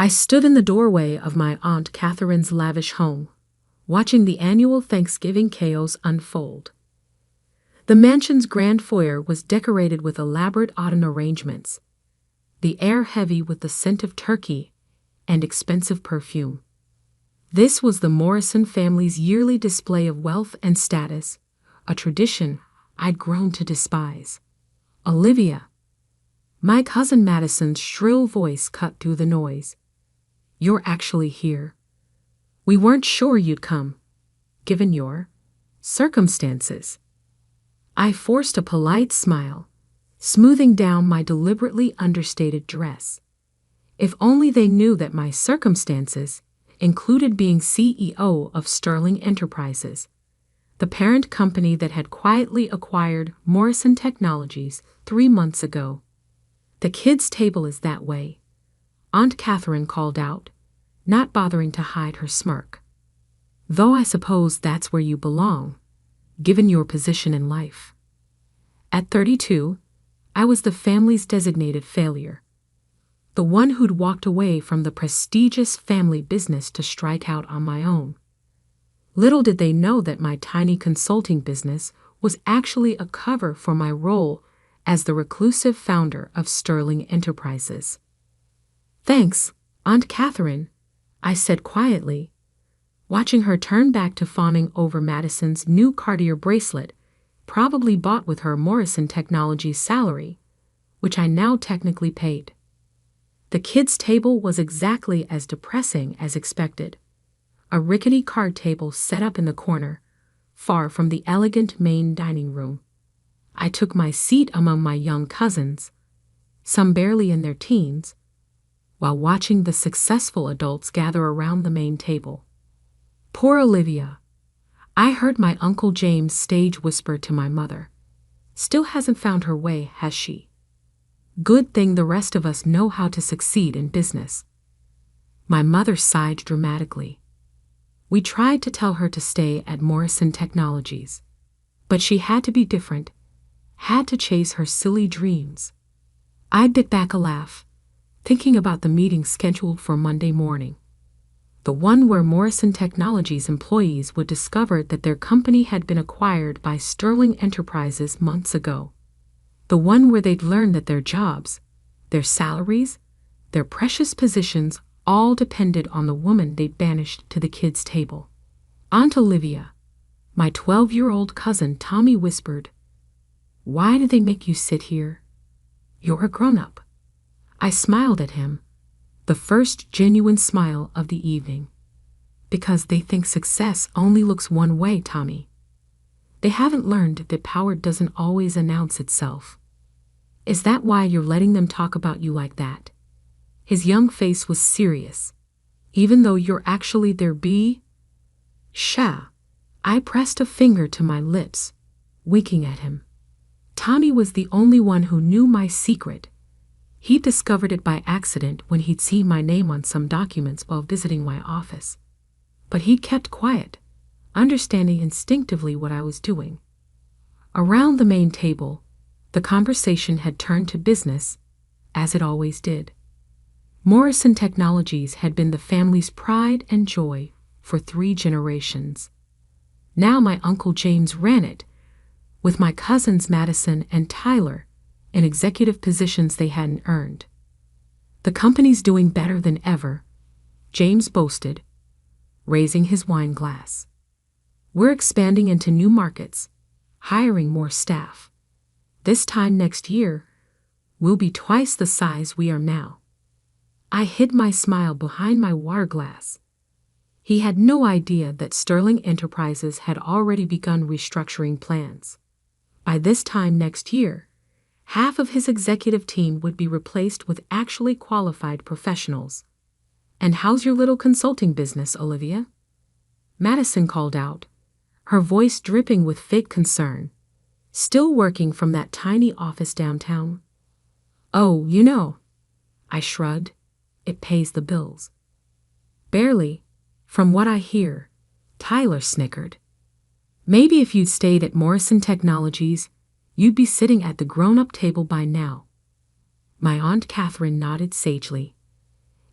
I stood in the doorway of my Aunt Catherine's lavish home, watching the annual Thanksgiving chaos unfold. The mansion's grand foyer was decorated with elaborate autumn arrangements, the air heavy with the scent of turkey and expensive perfume. This was the Morrison family's yearly display of wealth and status, a tradition I'd grown to despise. "Olivia," my cousin Madison's shrill voice cut through the noise. "You're actually here. We weren't sure you'd come, given your circumstances." I forced a polite smile, smoothing down my deliberately understated dress. If only they knew that my circumstances included being CEO of Sterling Enterprises, the parent company that had quietly acquired Morrison Technologies 3 months ago. "The kids' table is that way," Aunt Catherine called out, not bothering to hide her smirk. "Though I suppose that's where you belong, given your position in life." At 32, I was the family's designated failure, the one who'd walked away from the prestigious family business to strike out on my own. Little did they know that my tiny consulting business was actually a cover for my role as the reclusive founder of Sterling Enterprises. "Thanks, Aunt Catherine," I said quietly, watching her turn back to fawning over Madison's new Cartier bracelet, probably bought with her Morrison Technologies salary, which I now technically paid. The kids' table was exactly as depressing as expected. A rickety card table set up in the corner, far from the elegant main dining room. I took my seat among my young cousins, some barely in their teens, while watching the successful adults gather around the main table. "Poor Olivia," I heard my Uncle James stage whisper to my mother. "Still hasn't found her way, has she? Good thing the rest of us know how to succeed in business." My mother sighed dramatically. We tried to tell her to stay at Morrison Technologies, but she had to be different, had to chase her silly dreams. I bit back a laugh, thinking about the meeting scheduled for Monday morning. The one where Morrison Technologies employees would discover that their company had been acquired by Sterling Enterprises months ago. The one where they'd learn that their jobs, their salaries, their precious positions all depended on the woman they'd banished to the kids' table. "Aunt Olivia," my 12-year-old cousin Tommy whispered, "why do they make you sit here? You're a grown-up." I smiled at him, the first genuine smile of the evening. "Because they think success only looks one way, Tommy. They haven't learned that power doesn't always announce itself." "Is that why you're letting them talk about you like that?" His young face was serious. "Even though you're actually their Sha. I pressed a finger to my lips, winking at him. Tommy was the only one who knew my secret. He discovered it by accident when he'd seen my name on some documents while visiting my office. But he kept quiet, understanding instinctively what I was doing. Around the main table, the conversation had turned to business, as it always did. Morrison Technologies had been the family's pride and joy for 3 generations. Now my Uncle James ran it, with my cousins Madison and Tyler in executive positions they hadn't earned. "The company's doing better than ever," James boasted, raising his wine glass. "We're expanding into new markets, hiring more staff. This time next year, we'll be twice the size we are now." I hid my smile behind my water glass. He had no idea that Sterling Enterprises had already begun restructuring plans. By this time next year, half of his executive team would be replaced with actually qualified professionals. "And how's your little consulting business, Olivia?" Madison called out, her voice dripping with fake concern. "Still working from that tiny office downtown?" "Oh, you know." I shrugged. "It pays the bills." "Barely, from what I hear," Tyler snickered. "Maybe if you'd stayed at Morrison Technologies, you'd be sitting at the grown-up table by now." My Aunt Catherine nodded sagely.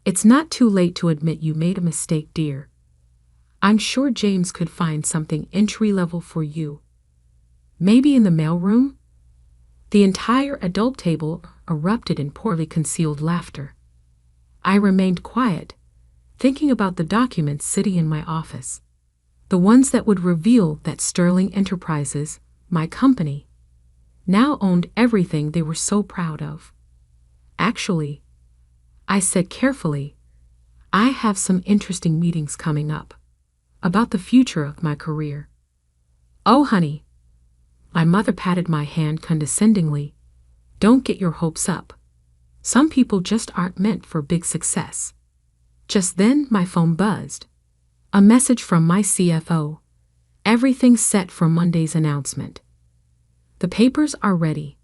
It's not too late to admit you made a mistake, dear. I'm sure James could find something entry-level for you. Maybe in the mailroom? The entire adult table erupted in poorly concealed laughter. I remained quiet, thinking about the documents sitting in my office. The ones that would reveal that Sterling Enterprises, my company, now owned everything they were so proud of. Actually, I said carefully, I have some interesting meetings coming up about the future of my career. Oh, honey. My mother patted my hand condescendingly. Don't get your hopes up. Some people just aren't meant for big success. Just then my phone buzzed. A message from my CFO. Everything's set for Monday's announcement. The papers are ready.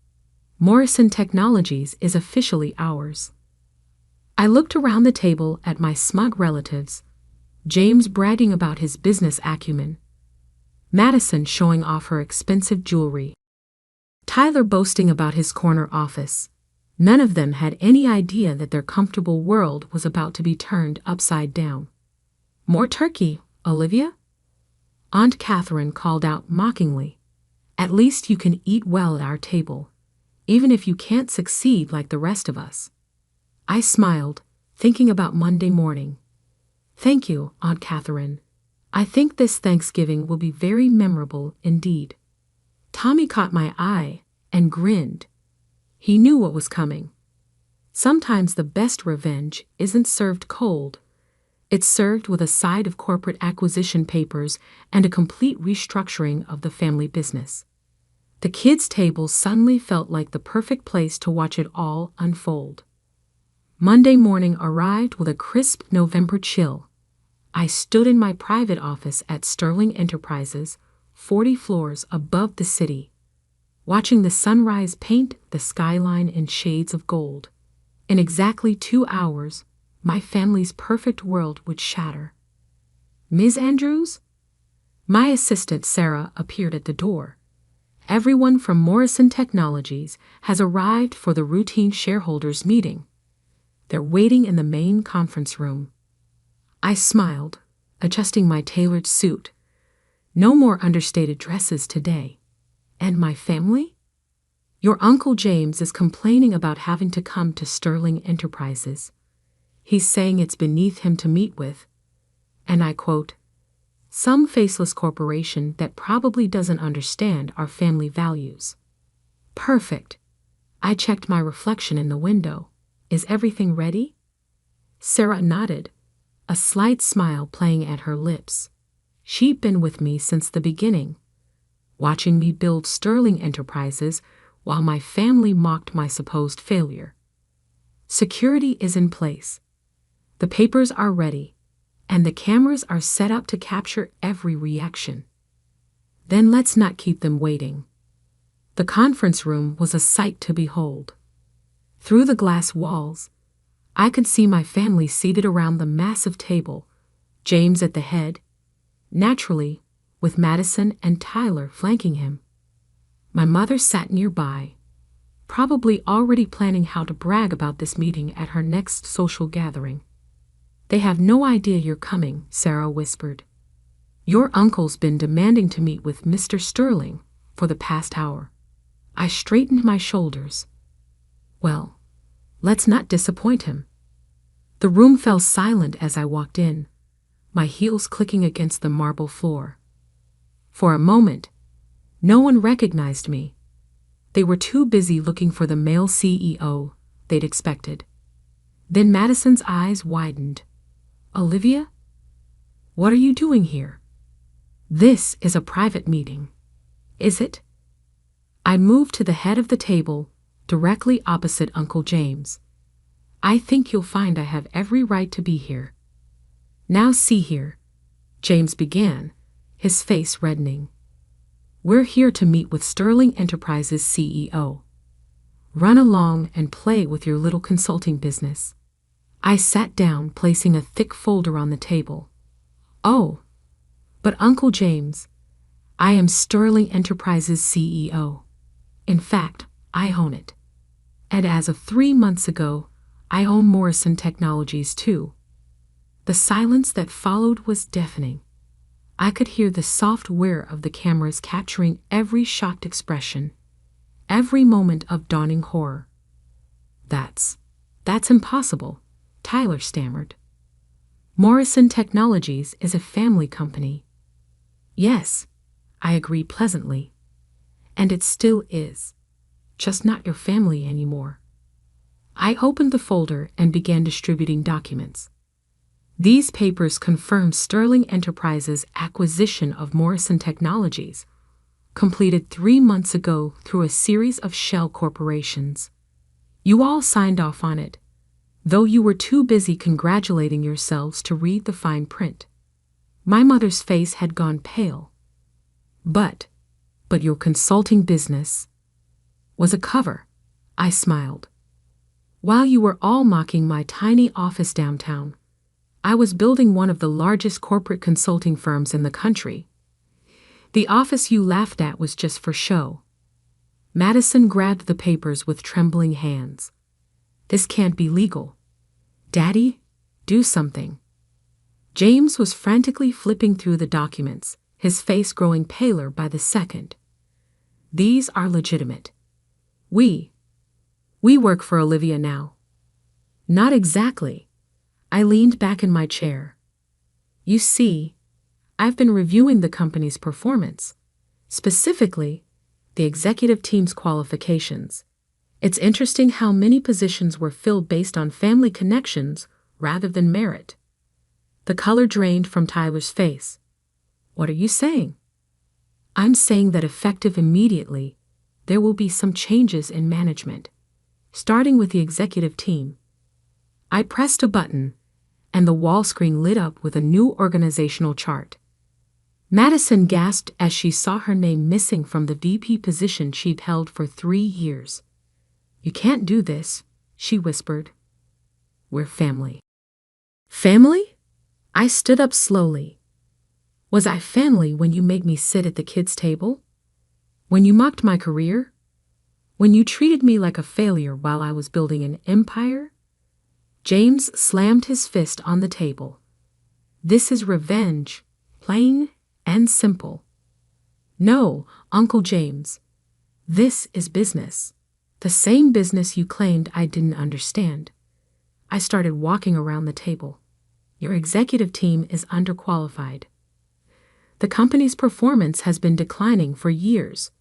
Morrison Technologies is officially ours. I looked around the table at my smug relatives, James bragging about his business acumen, Madison showing off her expensive jewelry, Tyler boasting about his corner office. None of them had any idea that their comfortable world was about to be turned upside down. More turkey, Olivia? Aunt Catherine called out mockingly. At least you can eat well at our table, even if you can't succeed like the rest of us. I smiled, thinking about Monday morning. Thank you, Aunt Catherine. I think this Thanksgiving will be very memorable indeed. Tommy caught my eye and grinned. He knew what was coming. Sometimes the best revenge isn't served cold. It's served with a side of corporate acquisition papers and a complete restructuring of the family business. The kids' table suddenly felt like the perfect place to watch it all unfold. Monday morning arrived with a crisp November chill. I stood in my private office at Sterling Enterprises, 40 floors above the city, watching the sunrise paint the skyline in shades of gold. In exactly 2 hours, my family's perfect world would shatter. Ms. Andrews? My assistant Sarah appeared at the door. Everyone from Morrison Technologies has arrived for the routine shareholders meeting. They're waiting in the main conference room. I smiled, adjusting my tailored suit. No more understated dresses today. And my family? Your Uncle James is complaining about having to come to Sterling Enterprises. He's saying it's beneath him to meet with, and I quote, some faceless corporation that probably doesn't understand our family values. Perfect. I checked my reflection in the window. Is everything ready? Sarah nodded, a slight smile playing at her lips. She'd been with me since the beginning, watching me build Sterling Enterprises while my family mocked my supposed failure. Security is in place. The papers are ready, and the cameras are set up to capture every reaction. Then let's not keep them waiting. The conference room was a sight to behold. Through the glass walls, I could see my family seated around the massive table, James at the head, naturally, with Madison and Tyler flanking him. My mother sat nearby, probably already planning how to brag about this meeting at her next social gathering. They have no idea you're coming, Sarah whispered. Your uncle's been demanding to meet with Mr. Sterling for the past hour. I straightened my shoulders. Well, let's not disappoint him. The room fell silent as I walked in, my heels clicking against the marble floor. For a moment, no one recognized me. They were too busy looking for the male CEO they'd expected. Then Madison's eyes widened. Olivia? What are you doing here? This is a private meeting. Is it? I moved to the head of the table, directly opposite Uncle James. I think you'll find I have every right to be here. Now see here, James began, his face reddening. We're here to meet with Sterling Enterprises CEO. Run along and play with your little consulting business. I sat down, placing a thick folder on the table. Oh, but Uncle James, I am Sterling Enterprises CEO. In fact, I own it. And as of 3 months ago, I own Morrison Technologies too. The silence that followed was deafening. I could hear the soft whir of the cameras capturing every shocked expression, every moment of dawning horror. That's impossible, Tyler stammered. Morrison Technologies is a family company. Yes, I agreed pleasantly. And it still is. Just not your family anymore. I opened the folder and began distributing documents. These papers confirmed Sterling Enterprises' acquisition of Morrison Technologies, completed 3 months ago through a series of shell corporations. You all signed off on it, though you were too busy congratulating yourselves to read the fine print. My mother's face had gone pale. But your consulting business was a cover, I smiled. While you were all mocking my tiny office downtown, I was building one of the largest corporate consulting firms in the country. The office you laughed at was just for show. Madison grabbed the papers with trembling hands. This can't be legal. Daddy, do something. James was frantically flipping through the documents, his face growing paler by the second. These are legitimate. We work for Olivia now. Not exactly. I leaned back in my chair. You see, I've been reviewing the company's performance, specifically the executive team's qualifications. It's interesting how many positions were filled based on family connections rather than merit. The color drained from Tyler's face. What are you saying? I'm saying that effective immediately, there will be some changes in management, starting with the executive team. I pressed a button, and the wall screen lit up with a new organizational chart. Madison gasped as she saw her name missing from the VP position she'd held for 3 years. You can't do this, she whispered. We're family. Family? I stood up slowly. Was I family when you made me sit at the kids' table? When you mocked my career? When you treated me like a failure while I was building an empire? James slammed his fist on the table. This is revenge, plain and simple. No, Uncle James. This is business. The same business you claimed I didn't understand. I started walking around the table. Your executive team is underqualified. The company's performance has been declining for years.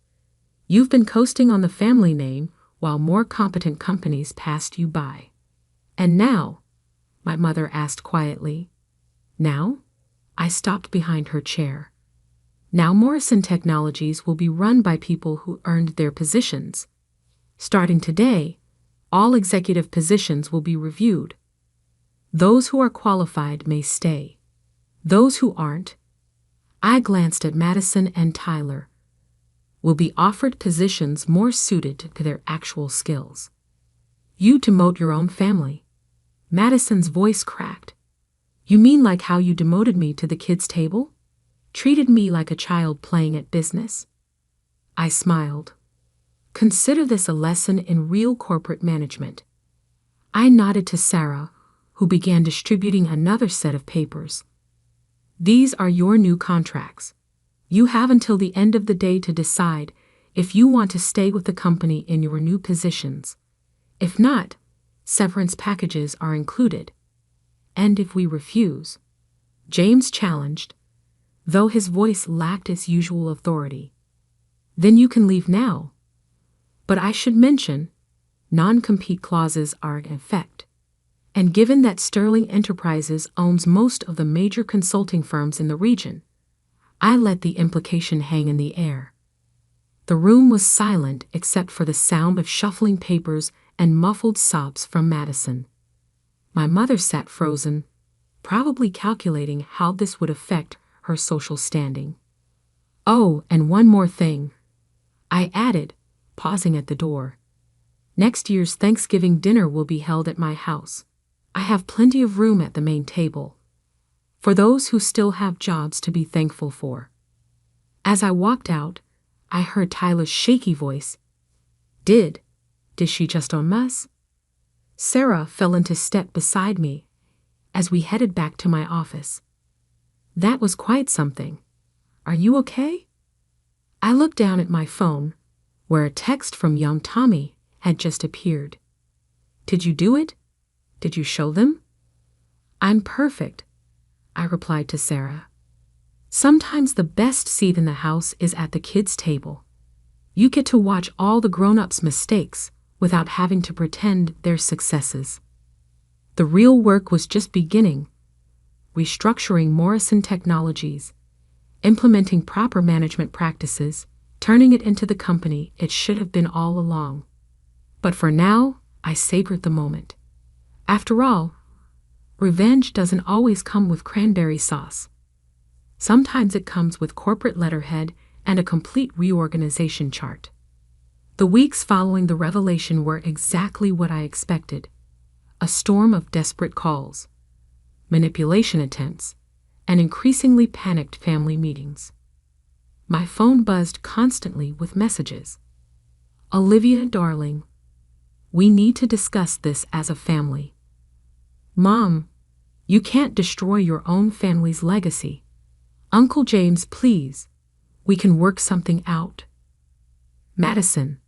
You've been coasting on the family name while more competent companies passed you by. And now, my mother asked quietly. Now? I stopped behind her chair. Now Morrison Technologies will be run by people who earned their positions. Starting today, all executive positions will be reviewed. Those who are qualified may stay. Those who aren't, I glanced at Madison and Tyler, will be offered positions more suited to their actual skills. You demote your own family. Madison's voice cracked. You mean like how you demoted me to the kids' table? Treated me like a child playing at business? I smiled. Consider this a lesson in real corporate management. I nodded to Sarah, who began distributing another set of papers. These are your new contracts. You have until the end of the day to decide if you want to stay with the company in your new positions. If not, severance packages are included. And if we refuse, James challenged, though his voice lacked its usual authority, then you can leave now. But I should mention, non-compete clauses are in effect. And given that Sterling Enterprises owns most of the major consulting firms in the region, I let the implication hang in the air. The room was silent except for the sound of shuffling papers and muffled sobs from Madison. My mother sat frozen, probably calculating how this would affect her social standing. Oh, and one more thing, I added, pausing at the door. Next year's Thanksgiving dinner will be held at my house. I have plenty of room at the main table, for those who still have jobs to be thankful for. As I walked out, I heard Tyler's shaky voice. Did she just own us? Sarah fell into step beside me as we headed back to my office. That was quite something. Are you okay? I looked down at my phone, where a text from young Tommy had just appeared. Did you do it? Did you show them? I'm perfect, I replied to Sarah. Sometimes the best seat in the house is at the kids' table. You get to watch all the grown-ups' mistakes without having to pretend they're successes. The real work was just beginning. Restructuring Morrison Technologies, implementing proper management practices, turning it into the company it should have been all along. But for now, I savored the moment. After all, revenge doesn't always come with cranberry sauce. Sometimes it comes with corporate letterhead and a complete reorganization chart. The weeks following the revelation were exactly what I expected. A storm of desperate calls, manipulation attempts, and increasingly panicked family meetings. My phone buzzed constantly with messages. Olivia, darling, we need to discuss this as a family. Mom, you can't destroy your own family's legacy. Uncle James, please, we can work something out. Madison.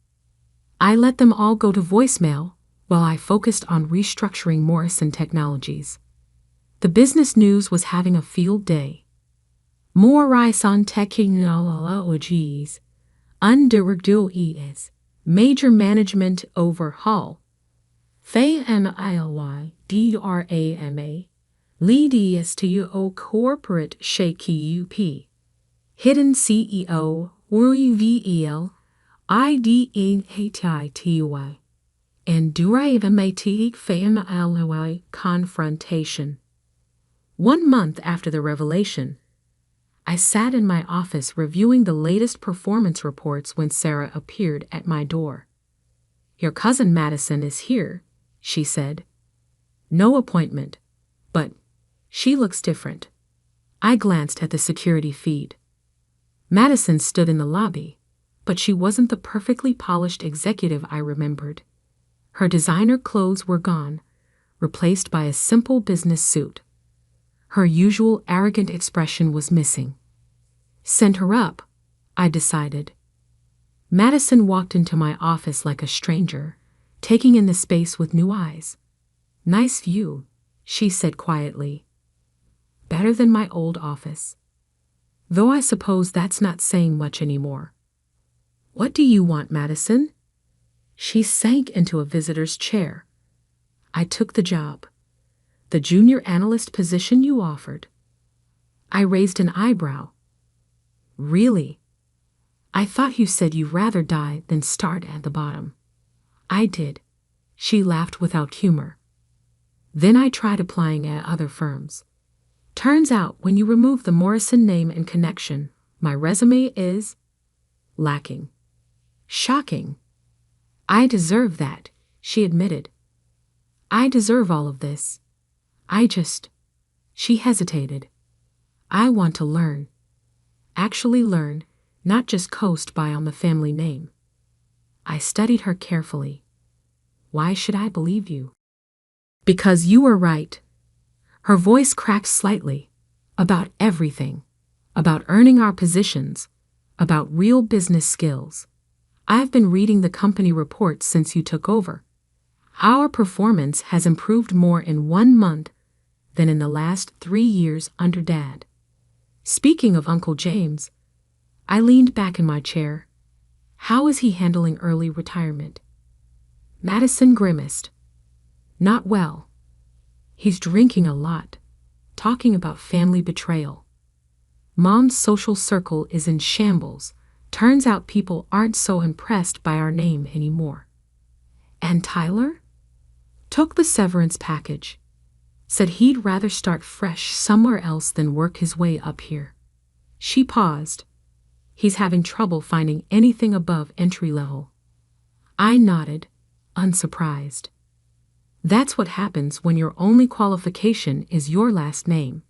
I let them all go to voicemail while I focused on restructuring Morrison Technologies. The business news was having a field day. Morrison Technologies undergoes major management overhaul. FAMILY DRAMA leads to corporate shaky UP. Hidden CEO REVEL IDENTITY and Derivative Family confrontation. 1 month after the revelation, I sat in my office reviewing the latest performance reports when Sarah appeared at my door. Your cousin Madison is here, she said. No appointment, but she looks different. I glanced at the security feed. Madison stood in the lobby, but she wasn't the perfectly polished executive I remembered. Her designer clothes were gone, replaced by a simple business suit. Her usual arrogant expression was missing. Send her up, I decided. Madison walked into my office like a stranger, taking in the space with new eyes. Nice view, she said quietly. Better than my old office. Though I suppose that's not saying much anymore. What do you want, Madison? She sank into a visitor's chair. I took the job. The junior analyst position you offered. I raised an eyebrow. Really? I thought you said you'd rather die than start at the bottom. I did. She laughed without humor. Then I tried applying at other firms. Turns out when you remove the Morrison name and connection, my resume is lacking. Shocking. I deserve that, she admitted. I deserve all of this. She hesitated. I want to learn. Actually learn, not just coast by on the family name. I studied her carefully. Why should I believe you? Because you were right. Her voice cracked slightly. About everything. About earning our positions. About real business skills. I've been reading the company reports since you took over. Our performance has improved more in 1 month than in the last 3 years under Dad. Speaking of Uncle James, I leaned back in my chair. How is he handling early retirement? Madison grimaced. Not well. He's drinking a lot, talking about family betrayal. Mom's social circle is in shambles. Turns out people aren't so impressed by our name anymore. And Tyler? Took the severance package. Said he'd rather start fresh somewhere else than work his way up here. She paused. He's having trouble finding anything above entry level. I nodded, unsurprised. That's what happens when your only qualification is your last name.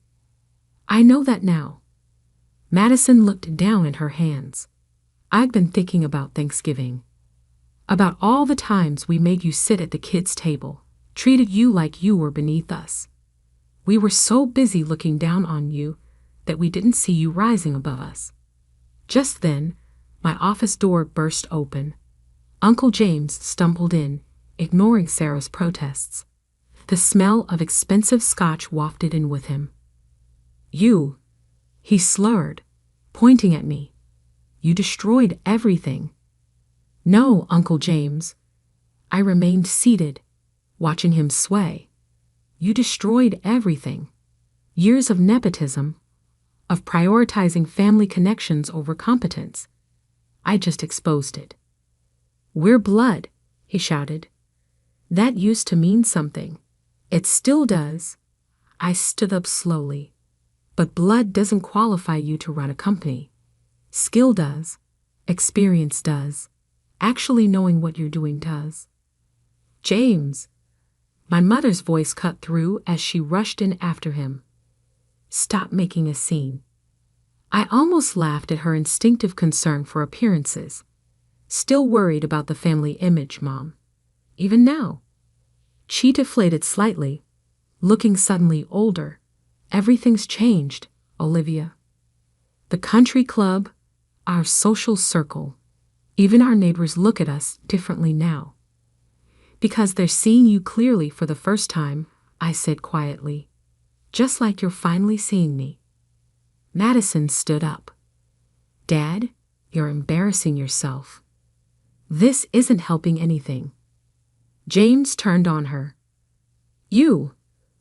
I know that now. Madison looked down at her hands. I've been thinking about Thanksgiving. About all the times we made you sit at the kids' table, treated you like you were beneath us. We were so busy looking down on you that we didn't see you rising above us." Just then, my office door burst open. Uncle James stumbled in, ignoring Sarah's protests. The smell of expensive scotch wafted in with him. "You," he slurred, pointing at me. "You destroyed everything." "No, Uncle James." I remained seated, watching him sway. "You destroyed everything. Years of nepotism, of prioritizing family connections over competence. I just exposed it." "We're blood," he shouted. "That used to mean something. It still does." I stood up slowly. "But blood doesn't qualify you to run a company. Skill does. Experience does. Actually knowing what you're doing does." "James!" My mother's voice cut through as she rushed in after him. "Stop making a scene." I almost laughed at her instinctive concern for appearances. "Still worried about the family image, Mom. Even now." She deflated slightly, looking suddenly older. "Everything's changed, Olivia. The country club, our social circle, even our neighbors look at us differently now." "Because they're seeing you clearly for the first time," I said quietly. "Just like you're finally seeing me." Madison stood up. "Dad, you're embarrassing yourself. This isn't helping anything." James turned on her. "You,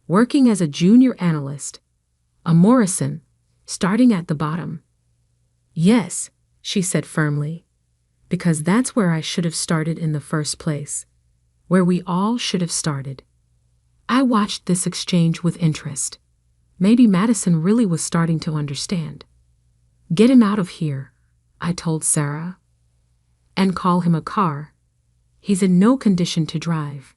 working as a junior analyst, a Morrison, starting at the bottom." "Yes," she said firmly, "because that's where I should have started in the first place, where we all should have started." I watched this exchange with interest. Maybe Madison really was starting to understand. "Get him out of here," I told Sarah. "And call him a car. He's in no condition to drive."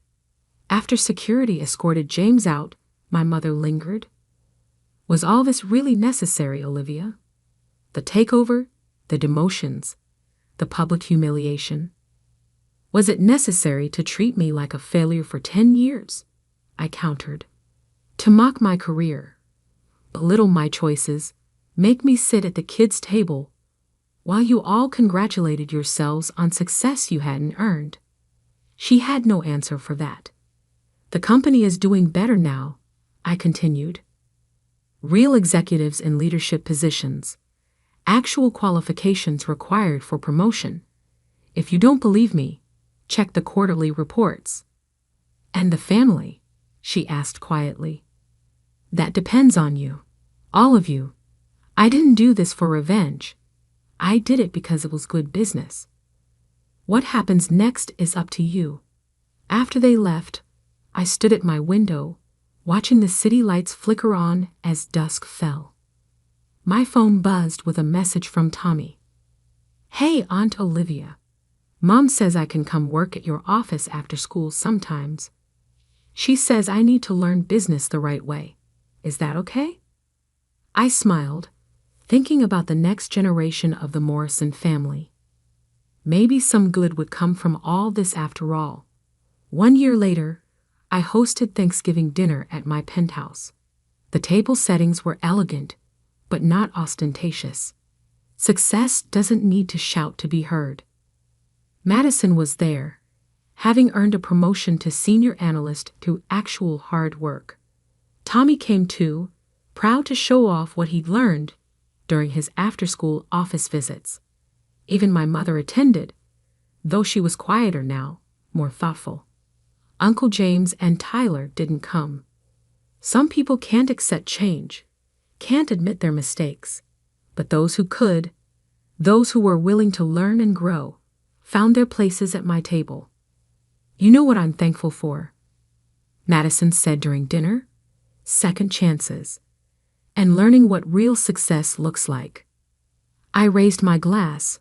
After security escorted James out, my mother lingered. "Was all this really necessary, Olivia? The takeover, the demotions, the public humiliation? Was it necessary to treat me like a failure for 10 years? I countered. "To mock my career, belittle my choices, make me sit at the kids' table while you all congratulated yourselves on success you hadn't earned." She had no answer for that. "The company is doing better now," I continued. "Real executives in leadership positions, actual qualifications required for promotion. If you don't believe me, check the quarterly reports." "And the family?" she asked quietly. "That depends on you. All of you. I didn't do this for revenge. I did it because it was good business. What happens next is up to you." After they left, I stood at my window, watching the city lights flicker on as dusk fell. My phone buzzed with a message from Tommy. "Hey, Aunt Olivia. Mom says I can come work at your office after school sometimes. She says I need to learn business the right way. Is that okay?" I smiled, thinking about the next generation of the Morrison family. Maybe some good would come from all this after all. 1 year later, I hosted Thanksgiving dinner at my penthouse. The table settings were elegant, but not ostentatious. Success doesn't need to shout to be heard. Madison was there, having earned a promotion to senior analyst through actual hard work. Tommy came too, proud to show off what he'd learned during his after-school office visits. Even my mother attended, though she was quieter now, more thoughtful. Uncle James and Tyler didn't come. Some people can't accept change, can't admit their mistakes. But those who could, those who were willing to learn and grow, found their places at my table. "You know what I'm thankful for?" Madison said during dinner. "Second chances. And learning what real success looks like." I raised my glass,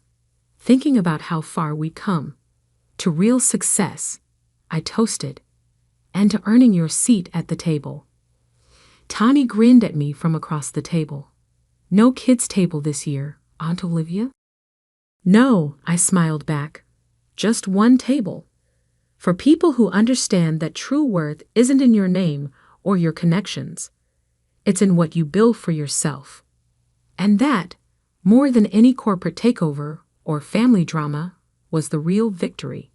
thinking about how far we'd come. "To real success," I toasted, "and to earning your seat at the table." Tommy grinned at me from across the table. "No kids' table this year, Aunt Olivia?" "No," I smiled back. "Just one table. For people who understand that true worth isn't in your name or your connections, it's in what you build for yourself. And that, more than any corporate takeover or family drama, was the real victory.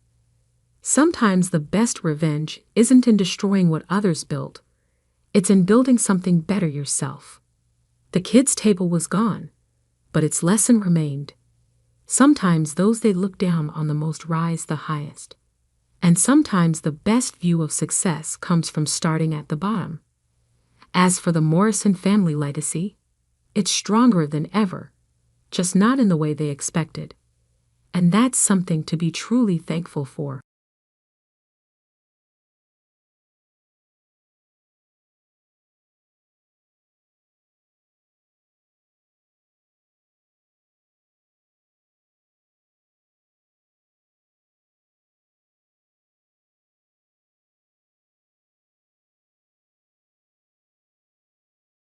Sometimes the best revenge isn't in destroying what others built, it's in building something better yourself. The kids' table was gone, but its lesson remained. Sometimes those they look down on the most rise the highest. And sometimes the best view of success comes from starting at the bottom. As for the Morrison family legacy, it's stronger than ever, just not in the way they expected. And that's something to be truly thankful for.